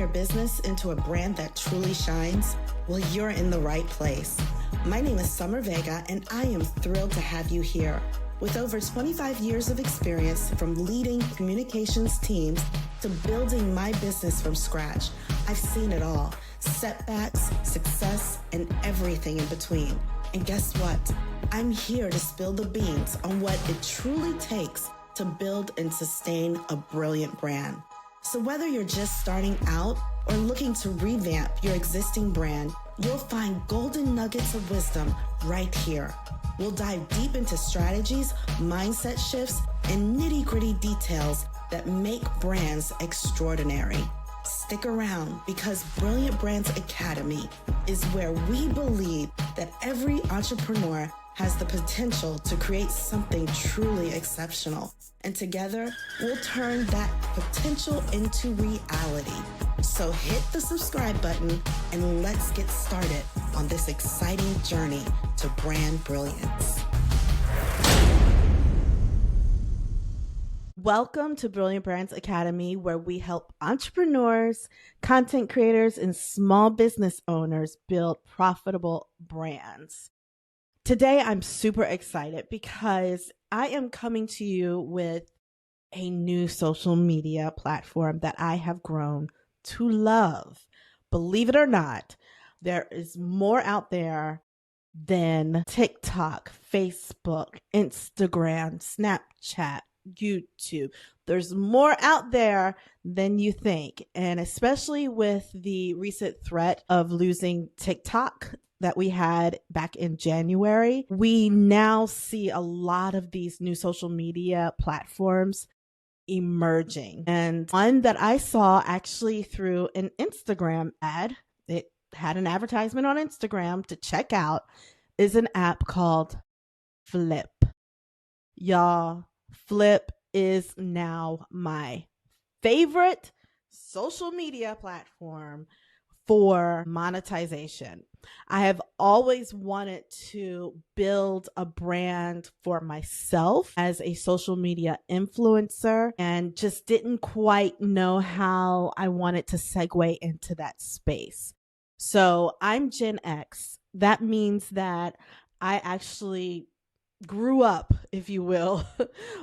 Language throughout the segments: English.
your business into a brand that truly shines? Well, you're in the right place. My name is Summer Vega, and I am thrilled to have you here. With over 25 years of experience from leading communications teams to building my business from scratch, I've seen it all. Setbacks, success, and everything in between. And guess what? I'm here to spill the beans on what it truly takes to build and sustain a brilliant brand. So whether you're just starting out or looking to revamp your existing brand, you'll find golden nuggets of wisdom right here. We'll dive deep into strategies, mindset shifts, and nitty-gritty details that make brands extraordinary. Stick around, because Brilliant Brands Academy is where we believe that every entrepreneur has the potential to create something truly exceptional. And together, we'll turn that potential into reality. So hit the subscribe button and let's get started on this exciting journey to brand brilliance. Welcome to Brilliant Brands Academy, where we help entrepreneurs, content creators, and small business owners build profitable brands. Today, I'm super excited because I am coming to you with a new social media platform that I have grown to love. Believe it or not, there is more out there than TikTok, Facebook, Instagram, Snapchat, YouTube. There's more out there than you think. And especially with the recent threat of losing TikTok that we had back in January, we now see a lot of these new social media platforms emerging. And one that I saw actually through an Instagram ad, it had an advertisement on Instagram to check out, is an app called Flip. Y'all, Flip is now my favorite social media platform for monetization. I have always wanted to build a brand for myself as a social media influencer and just didn't quite know how I wanted to segue into that space. So I'm Gen X. That means that I actually grew up, if you will,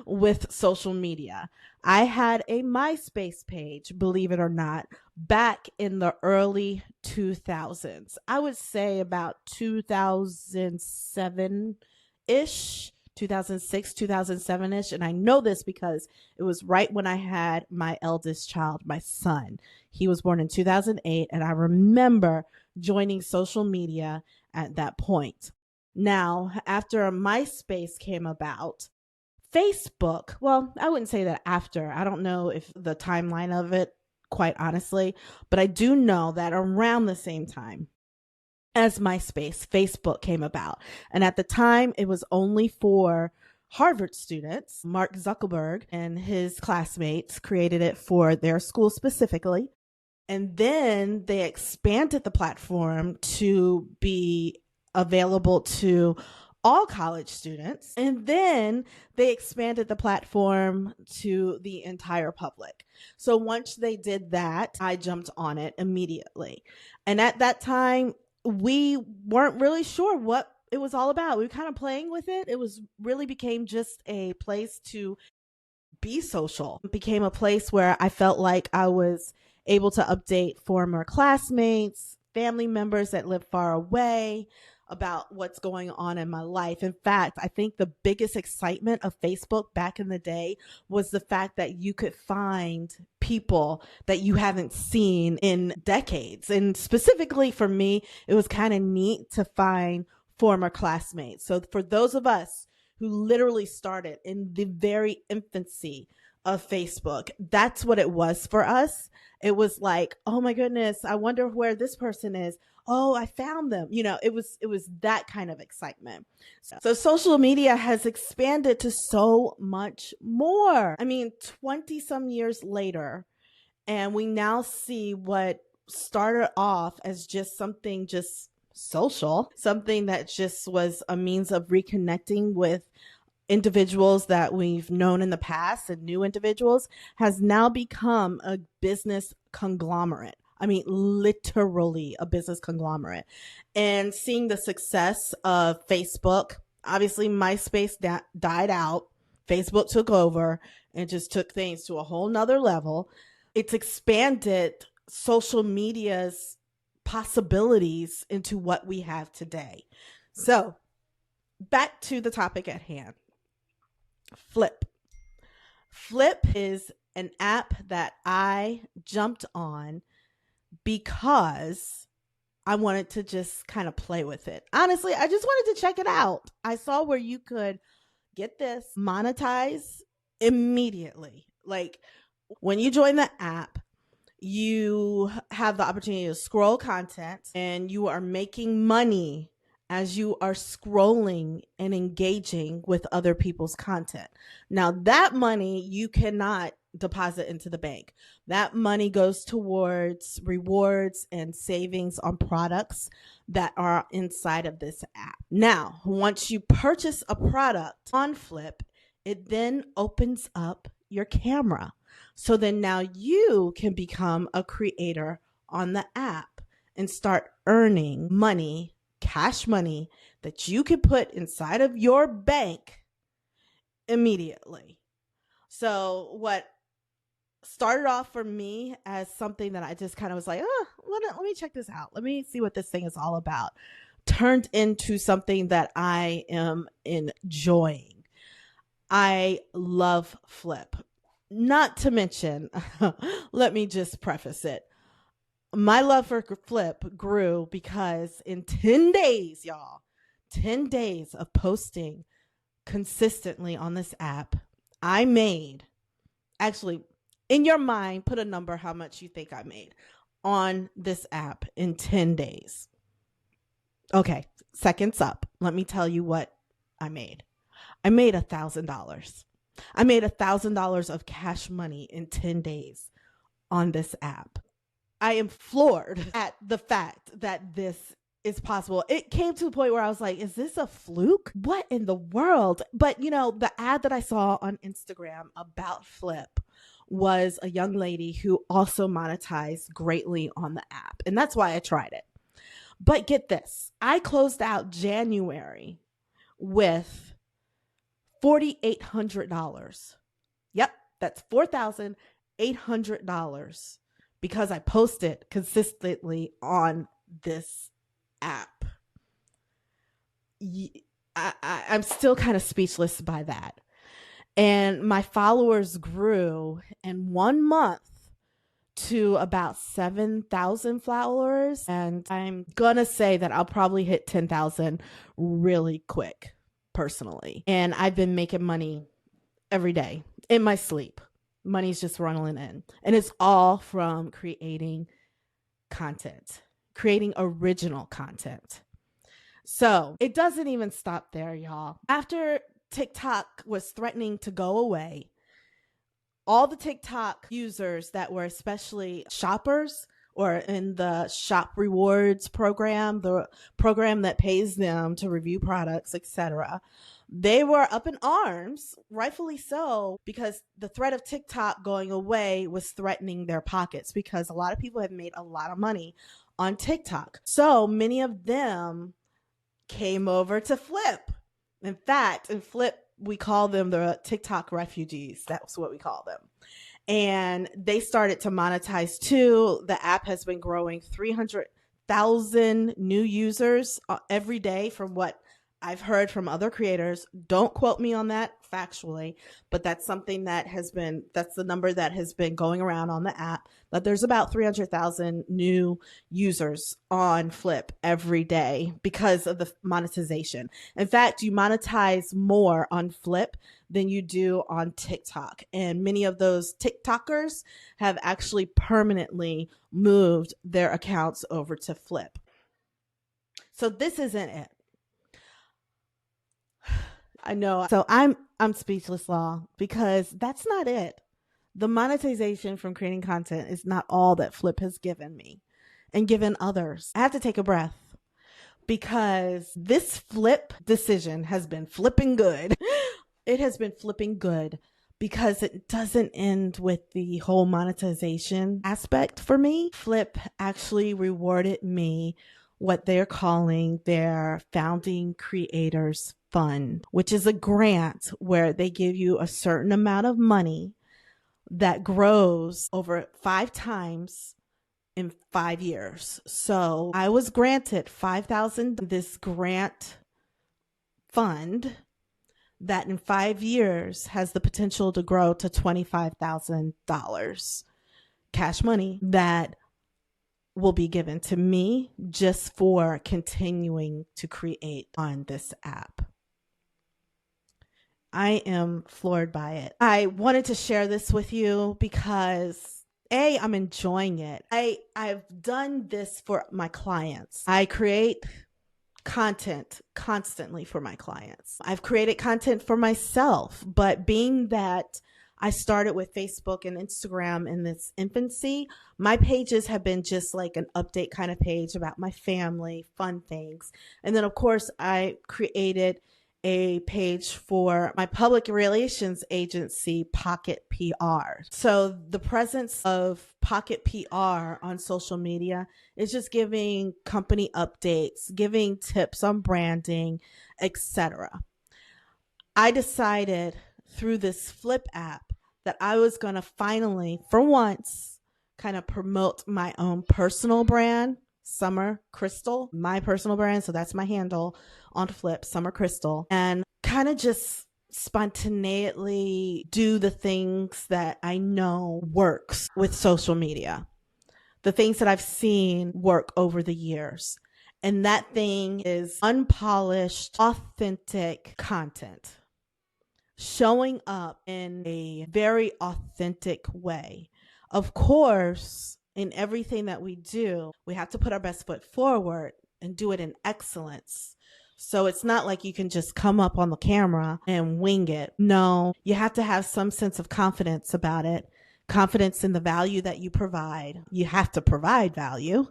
with social media. I had a MySpace page, believe it or not, back in the early 2000s. I would say about 2007-ish, 2006, 2007-ish. And I know this because it was right when I had my eldest child, my son. He was born in 2008, and I remember joining social media at that point. Now, after MySpace came about, Facebook, well, I wouldn't say that after. I don't know if the timeline of it, quite honestly, but I do know that around the same time as MySpace, Facebook came about. And at the time, it was only for Harvard students. Mark Zuckerberg and his classmates created it for their school specifically. And then they expanded the platform to be available to all college students. And then they expanded the platform to the entire public. So once they did that, I jumped on it immediately. And at that time, we weren't really sure what it was all about. We were kind of playing with it. It was really became just a place to be social. It became a place where I felt like I was able to update former classmates, family members that live far away, about what's going on in my life. In fact, I think the biggest excitement of Facebook back in the day was the fact that you could find people that you haven't seen in decades. And specifically for me, it was kind of neat to find former classmates. So for those of us who literally started in the very infancy of Facebook, that's what it was for us. It was like, oh my goodness, I wonder where this person is. Oh, I found them. You know, it was that kind of excitement. So social media has expanded to so much more. I mean, 20 some years later, and we now see what started off as just something just social, something that just was a means of reconnecting with individuals that we've known in the past and new individuals, has now become a business conglomerate. I mean, literally a business conglomerate. And seeing the success of Facebook, obviously MySpace died out. Facebook took over and just took things to a whole nother level. It's expanded social media's possibilities into what we have today. So back to the topic at hand. Flip. Flip is an app that I jumped on because I wanted to just kind of play with it. Honestly, I just wanted to check it out. I saw where you could get this monetize immediately. Like when you join the app, you have the opportunity to scroll content and you are making money as you are scrolling and engaging with other people's content. Now, that money you cannot deposit into the bank. That money goes towards rewards and savings on products that are inside of this app. Now, once you purchase a product on Flip, it then opens up your camera. So then now you can become a creator on the app and start earning money, cash money that you can put inside of your bank immediately. So what started off for me as something that I just kind of was like, oh, let me check this out. Let me see what this thing is all about. Turned into something that I am enjoying. I love Flip. Not to mention, let me just preface it. My love for Flip grew because in 10 days, y'all, 10 days of posting consistently on this app, I made, actually, in your mind, put a number how much you think I made on this app in 10 days. Okay, seconds up. Let me tell you what I made. I made $1,000. I made $1,000 of cash money in 10 days on this app. I am floored at the fact that this is possible. It came to the point where I was like, is this a fluke? What in the world? But you know, the ad that I saw on Instagram about Flip was a young lady who also monetized greatly on the app. And that's why I tried it. But get this, I closed out January with $4,800. Yep, that's $4,800 because I posted consistently on this app. I'm still kind of speechless by that. And my followers grew in 1 month to about 7,000 followers. And I'm going to say that I'll probably hit 10,000 really quick, personally. And I've been making money every day in my sleep. Money's just running in. And it's all from creating content, creating original content. So it doesn't even stop there, y'all. After TikTok was threatening to go away, all the TikTok users that were especially shoppers or in the shop rewards program, the program that pays them to review products, etc., they were up in arms, rightfully so, because the threat of TikTok going away was threatening their pockets because a lot of people have made a lot of money on TikTok. So many of them came over to Flip. In fact, in Flip, we call them the TikTok refugees. That's what we call them. And they started to monetize too. The app has been growing 300,000 new users every day from what I've heard from other creators. Don't quote me on that factually, but that's something that that's the number that has been going around on the app, that there's about 300,000 new users on Flip every day because of the monetization. In fact, you monetize more on Flip than you do on TikTok. And many of those TikTokers have actually permanently moved their accounts over to Flip. So this isn't it. I know. So I'm speechless, Law, because that's not it. The monetization from creating content is not all that Flip has given me and given others. I have to take a breath because this Flip decision has been flipping good. It has been flipping good because it doesn't end with the whole monetization aspect for me. Flip actually rewarded me what they're calling their Founding Creators Fund, which is a grant where they give you a certain amount of money that grows over 5 times in 5 years. So I was granted 5,000 this grant fund that in 5 years has the potential to grow to $25,000 cash money that will be given to me just for continuing to create on this app. I am floored by it. I wanted to share this with you because I'm enjoying it. I've done this for my clients. I create content constantly for my clients. I've created content for myself, but being that I started with Facebook and Instagram in its infancy, my pages have been just like an update kind of page about my family, fun things. And then of course I created a page for my public relations agency, Pocket PR. So the presence of Pocket PR on social media is just giving company updates, giving tips on branding, etc. I decided through this Flip app that I was going to finally, for once, kind of promote my own personal brand, Summer Crystal, my personal brand. So that's my handle on Flip, Summer Crystal, and kind of just spontaneously do the things that I know works with social media, the things that I've seen work over the years. And that thing is unpolished, authentic content, showing up in a very authentic way. Of course, in everything that we do, we have to put our best foot forward and do it in excellence. So it's not like you can just come up on the camera and wing it. No, you have to have some sense of confidence about it, confidence in the value that you provide. You have to provide value,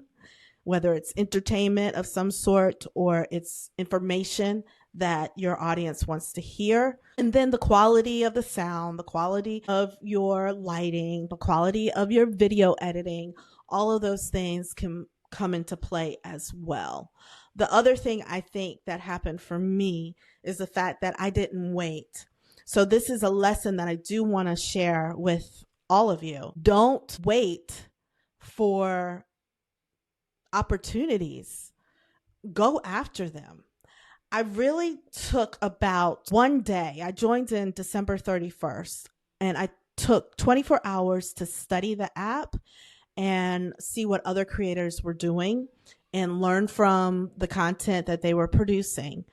whether it's entertainment of some sort or it's information that your audience wants to hear. And then the quality of the sound, the quality of your lighting, the quality of your video editing, all of those things can come into play as well. The other thing I think that happened for me is the fact that I didn't wait. So this is a lesson that I do want to share with all of you. Don't wait for opportunities. Go after them. I really took about one day. I joined in December 31st, and I took 24 hours to study the app and see what other creators were doing and learn from the content that they were producing.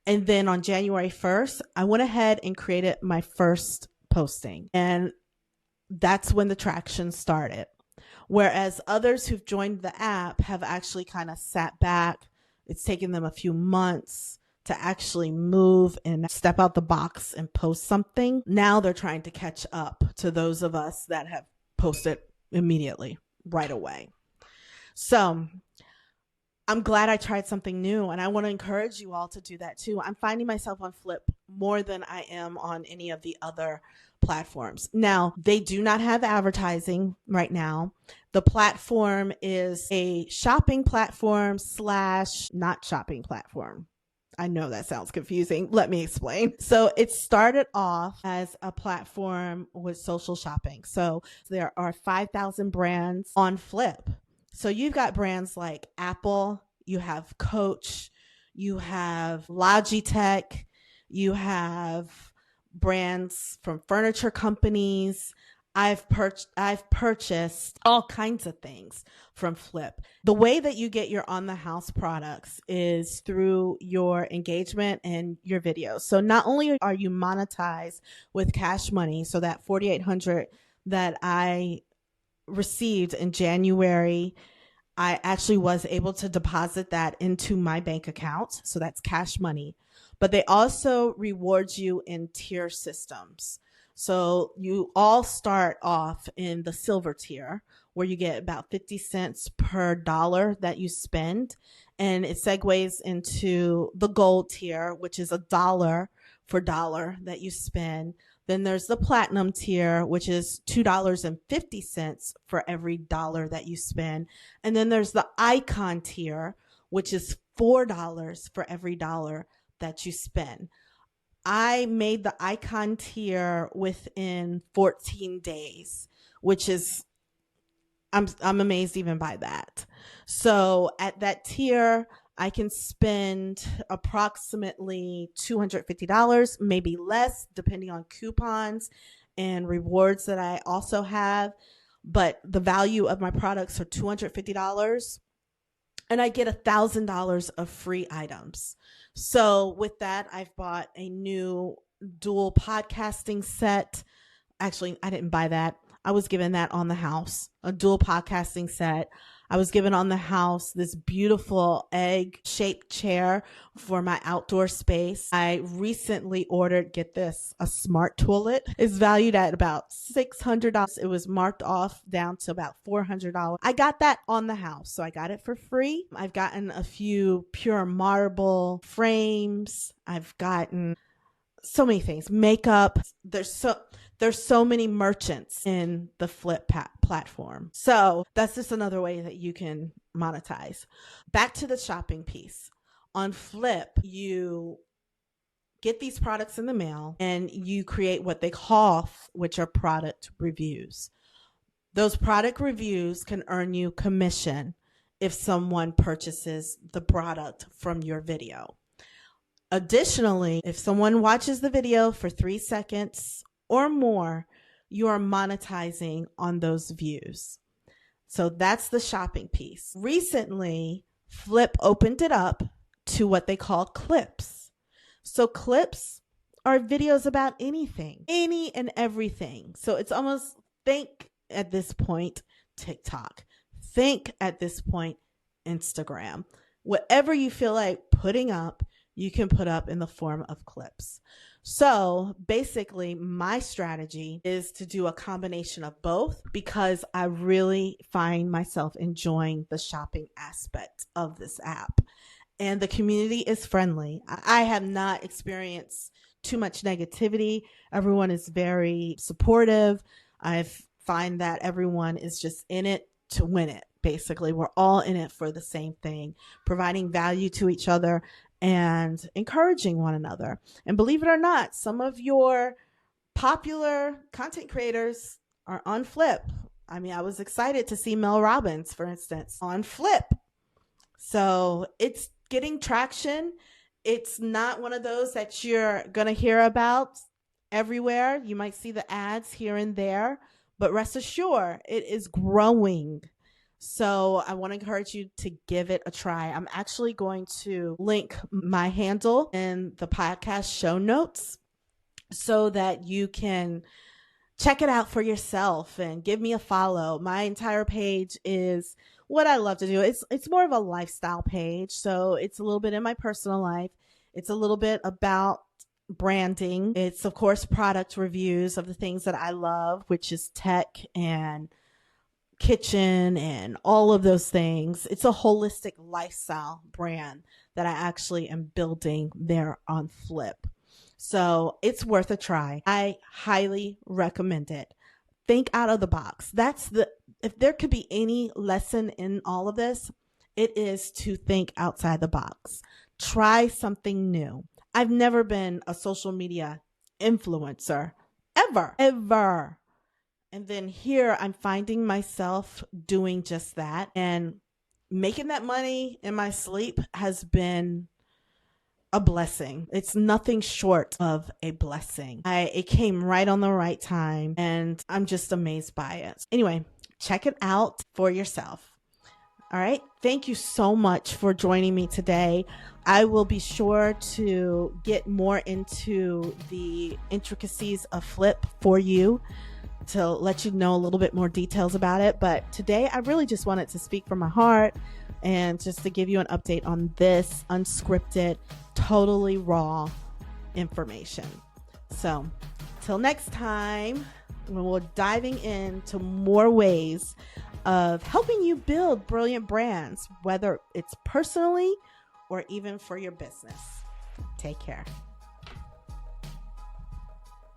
And then on January 1st, I went ahead and created my first posting. And that's when the traction started. Whereas others who've joined the app have actually kind of sat back. It's taken them a few months to actually move and step out the box and post something. Now they're trying to catch up to those of us that have posted immediately, right away. So I'm glad I tried something new, and I want to encourage you all to do that too. I'm finding myself on Flip more than I am on any of the other platforms. Now, they do not have advertising right now. The platform is a shopping platform / not shopping platform. I know that sounds confusing. Let me explain. So it started off as a platform with social shopping. So there are 5,000 brands on Flip. So you've got brands like Apple, you have Coach, you have Logitech, you have brands from furniture companies. I've purchased all kinds of things from Flip. The way that you get your on the house products is through your engagement and your videos. So not only are you monetized with cash money, so that $4,800 that I received in January, I actually was able to deposit that into my bank account. So that's cash money. But they also reward you in tier systems. So you all start off in the silver tier, where you get about 50 cents per dollar that you spend. And it segues into the gold tier, which is $1 for dollar that you spend. Then there's the platinum tier, which is $2.50 for every dollar that you spend. And then there's the icon tier, which is $4 for every dollar that you spend. I made the icon tier within 14 days, which is I'm amazed even by that. So at that tier, I can spend approximately $250, maybe less, depending on coupons and rewards that I also have. But the value of my products are $250, and I get $1,000 of free items. So with that, I've bought a new dual podcasting set. Actually, I didn't buy that. I was given that on the house, a dual podcasting set. I was given on the house this beautiful egg-shaped chair for my outdoor space. I recently ordered, get this, a smart toilet. It's valued at about $600. It was marked off down to about $400. I got that on the house, so I got it for free. I've gotten a few pure marble frames. I've gotten so many things, makeup. There's so many merchants in the Flip platform. So that's just another way that you can monetize. Back to the shopping piece. On Flip, you get these products in the mail and you create what they call, which are product reviews. Those product reviews can earn you commission if someone purchases the product from your video. Additionally, if someone watches the video for 3 seconds or more, you are monetizing on those views. So that's the shopping piece. Recently, Flip opened it up to what they call clips. So clips are videos about anything, any and everything. So it's almost, think at this point, TikTok. Think at this point, Instagram. Whatever you feel like putting up, you can put up in the form of clips. So basically, my strategy is to do a combination of both because I really find myself enjoying the shopping aspect of this app. And the community is friendly. I have not experienced too much negativity. Everyone is very supportive. I find that everyone is just in it to win it. Basically, we're all in it for the same thing, providing value to each other and encouraging one another. And believe it or not, some of your popular content creators are on Flip. I mean, I was excited to see Mel Robbins, for instance, on Flip. So it's getting traction. It's not one of those that you're going to hear about everywhere. You might see the ads here and there, but rest assured, it is growing. So I want to encourage you to give it a try. I'm actually going to link my handle in the podcast show notes so that you can check it out for yourself and give me a follow. My entire page is what I love to do. It's more of a lifestyle page. So it's a little bit in my personal life. It's a little bit about branding. It's, of course, product reviews of the things that I love, which is tech and kitchen and all of those things. It's a holistic lifestyle brand that I actually am building there on Flip. So it's worth a try. I highly recommend it. Think out of the box. If there could be any lesson in all of this, it is to think outside the box. Try something new. I've never been a social media influencer, ever. And then here I'm finding myself doing just that, and making that money in my sleep has been a blessing. It's nothing short of a blessing. It came right on the right time, and I'm just amazed by it. Anyway, check it out for yourself. All right. Thank you so much for joining me today. I will be sure to get more into the intricacies of Flip for you, to let you know a little bit more details about it. But today I really just wanted to speak from my heart and just to give you an update on this unscripted, totally raw information. So till next time, when we're diving into more ways of helping you build brilliant brands, whether it's personally or even for your business. Take care.